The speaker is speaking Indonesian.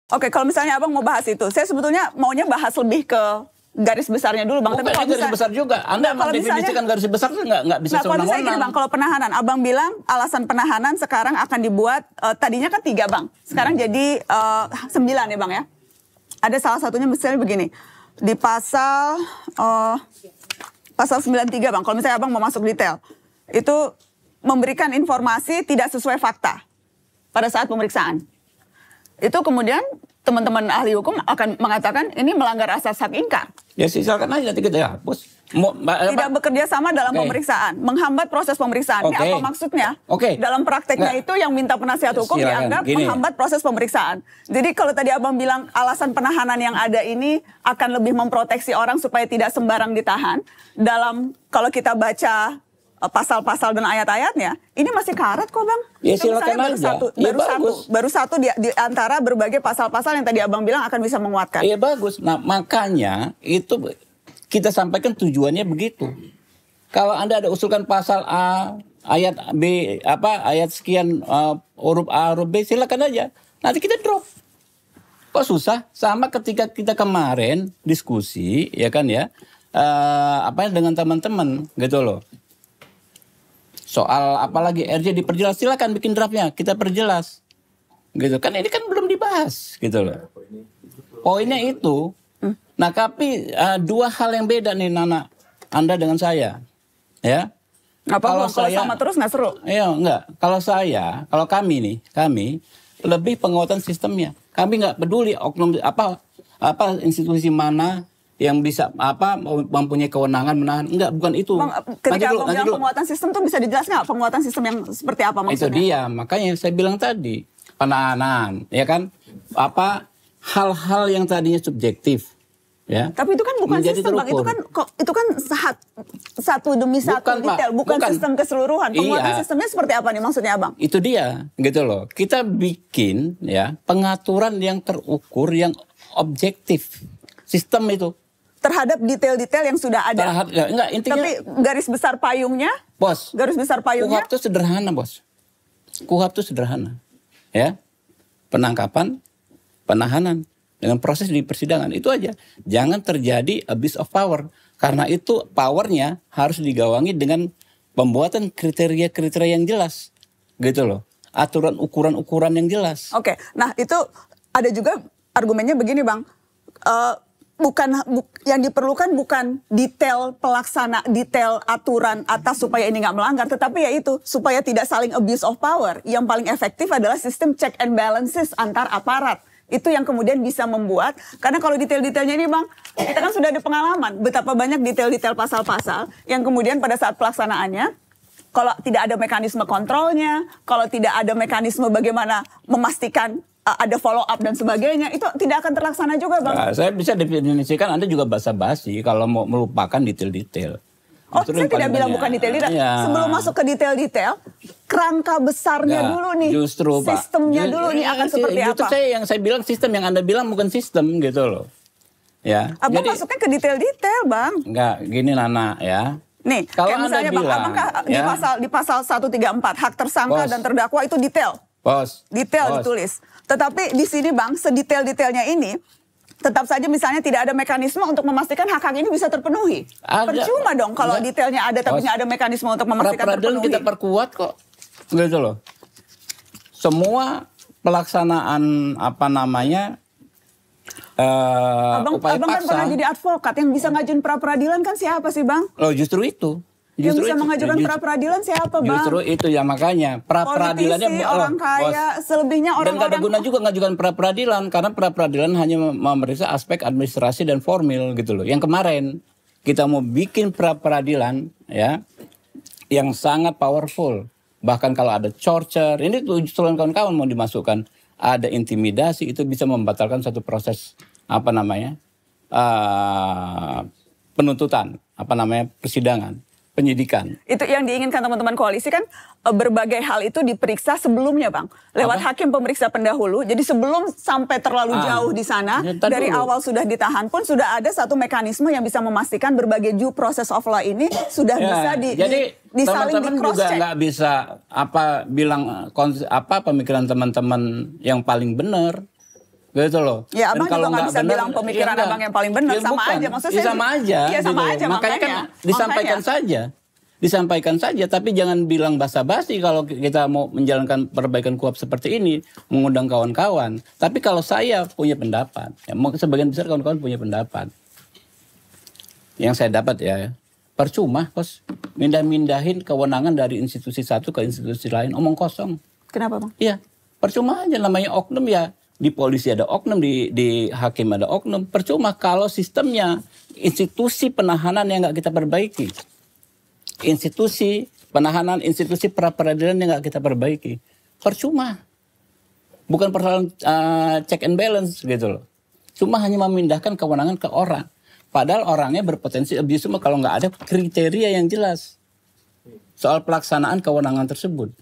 Oke, kalau misalnya Abang mau bahas itu, saya sebetulnya maunya bahas lebih ke garis besarnya dulu, Bang. Tapi kalau garis besar juga, Anda mendefinisikan garis besar itu nggak bisa sewenang-wenang. Kalau misalnya gini, Bang, kalau penahanan, Abang bilang alasan penahanan sekarang akan dibuat, tadinya kan 3, Bang. Sekarang jadi 9 ya, Bang ya. Ada salah satunya misalnya begini, di pasal 93, Bang, kalau misalnya Abang mau masuk detail, itu memberikan informasi tidak sesuai fakta pada saat pemeriksaan. Itu kemudian teman-teman ahli hukum akan mengatakan ini melanggar asas hak ingkar. Ya silakan aja nanti kita hapus. Tidak bekerja sama dalam pemeriksaan, menghambat proses pemeriksaan. Ini apa maksudnya? Dalam prakteknya itu yang minta penasihat hukum dianggap menghambat proses pemeriksaan. Jadi kalau tadi Abang bilang alasan penahanan yang ada ini akan lebih memproteksi orang supaya tidak sembarang ditahan. Kalau kita baca pasal-pasal dan ayat-ayatnya, ini masih karet kok, Bang. Ya silakan aja. Baru satu di antara berbagai pasal-pasal yang tadi Abang bilang akan bisa menguatkan. Iya bagus. Nah makanya itu kita sampaikan tujuannya begitu. Kalau Anda ada usulkan pasal A, ayat B, ayat sekian huruf A, huruf B, silakan aja. Nanti kita drop. Kok susah? Sama ketika kita kemarin diskusi, ya kan ya, dengan teman-teman gitu loh. Soal apalagi RJ diperjelas, silakan bikin draftnya, kita perjelas. Gitu kan, ini kan belum dibahas gitu loh. Poinnya itu. Nah, tapi dua hal yang beda nih Nana, Anda dengan saya. Ya. Kalau sama terus nggak seru? Iya, enggak. Kalau kami lebih penguatan sistemnya. Kami nggak peduli oknum institusi mana yang bisa mempunyai kewenangan menahan. Enggak, bukan itu. Bang, ketika Abang bilang penguatan sistem tuh bisa dijelaskan nggak penguatan sistem yang seperti apa maksudnya? Itu dia, makanya saya bilang tadi penahanan, ya kan? Hal-hal yang tadinya subjektif, ya. Tapi itu kan bukan sistem, Bang. Itu kan satu demi satu detail, bukan sistem keseluruhan. Penguatan sistemnya seperti apa nih maksudnya, Abang? Itu dia, gitu loh. Kita bikin ya pengaturan yang terukur, yang objektif. Sistem itu. Terhadap detail-detail yang sudah ada. Intinya. Tapi garis besar payungnya, Bos. Garis besar payungnya. KUHP itu sederhana, Bos. KUHP itu sederhana. Ya. Penangkapan, penahanan dengan proses di persidangan itu aja. Jangan terjadi abuse of power. Karena itu powernya harus digawangi dengan pembuatan kriteria-kriteria yang jelas. Gitu loh. Aturan ukuran-ukuran yang jelas. Oke. Nah, itu ada juga argumennya begini, Bang. Yang diperlukan bukan detail detail aturan atas supaya ini nggak melanggar, tetapi yaitu supaya tidak saling abuse of power. Yang paling efektif adalah sistem check and balances antar aparat. Itu yang kemudian bisa membuat, karena kalau detail-detailnya ini, Bang, kita kan sudah ada pengalaman betapa banyak detail-detail pasal-pasal yang kemudian pada saat pelaksanaannya, kalau tidak ada mekanisme kontrolnya, kalau tidak ada mekanisme bagaimana memastikan ada follow up dan sebagainya, itu tidak akan terlaksana juga, Bang. Nah, saya bisa definisikan Anda juga basa-basi kalau mau melupakan detail-detail. Saya tidak bilang bukan detail-detail. Ya. Sebelum masuk ke detail-detail, kerangka besarnya dulu nih. Justru, sistemnya dulu nih akan seperti apa? Yang saya bilang sistem, yang Anda bilang bukan sistem gitu loh. Ya. Abang masuknya ke detail-detail, Bang. Enggak, gini Nana ya. Nih, kalau misalnya Bang, di pasal 134 hak tersangka dan terdakwa itu detail. Detail ditulis. Tetapi di sini, Bang, sedetail-detailnya ini tetap saja misalnya tidak ada mekanisme untuk memastikan hak-hak ini bisa terpenuhi. Percuma dong kalau detailnya ada tapi nggak ada mekanisme untuk memastikan terpenuhi. Kita perkuat kok. Gitu loh. Semua pelaksanaan Abang kan pernah jadi advokat, yang bisa ngajuin pra-peradilan kan siapa sih, Bang? Loh, justru itu. Yang bisa mengajukan pra-peradilan siapa, Bang? Justru itu ya, makanya pra-peradilannya orang kaya, selebihnya orang-orang. Dan gak ada guna juga ngajukan pra-peradilan, karena pra-peradilan hanya memeriksa aspek administrasi dan formil gitu loh. Yang kemarin kita mau bikin pra-peradilan ya yang sangat powerful. Bahkan kalau ada torture, ini usulan kawan-kawan mau dimasukkan, ada intimidasi, itu bisa membatalkan satu proses penuntutan, persidangan. Penyidikan. Itu yang diinginkan teman-teman koalisi kan, berbagai hal itu diperiksa sebelumnya, Bang. Lewat hakim pemeriksa pendahulu. Jadi sebelum sampai terlalu jauh di sana, dari awal sudah ditahan pun sudah ada satu mekanisme yang bisa memastikan berbagai due process of law ini sudah bisa disaling di cross check. Juga nggak bisa bilang pemikiran teman-teman yang paling benar. gitu loh. Ya, Dan abang juga nggak bisa bilang pemikiran ya abang yang paling benar, ya, sama bukan. aja. Maksudnya Ya, sama aja. Iya, sama gitu. aja. Makanya kan disampaikan saja. Disampaikan saja, tapi jangan bilang basa-basi kalau kita mau menjalankan perbaikan KUHP seperti ini, mengundang kawan-kawan. Tapi kalau saya punya pendapat, ya, sebagian besar kawan-kawan punya pendapat. Yang saya dapat ya, percuma kos mindahin kewenangan dari institusi satu ke institusi lain, omong kosong. Kenapa, Bang? Iya, percuma aja, namanya oknum ya. Di polisi ada oknum, di hakim ada oknum. Percuma kalau sistemnya, institusi penahanan yang nggak kita perbaiki. Institusi penahanan, institusi pra-peradilan yang nggak kita perbaiki. Percuma. Bukan persoalan check and balance gitu loh. Cuma hanya memindahkan kewenangan ke orang. Padahal orangnya berpotensi abuse kalau nggak ada kriteria yang jelas soal pelaksanaan kewenangan tersebut.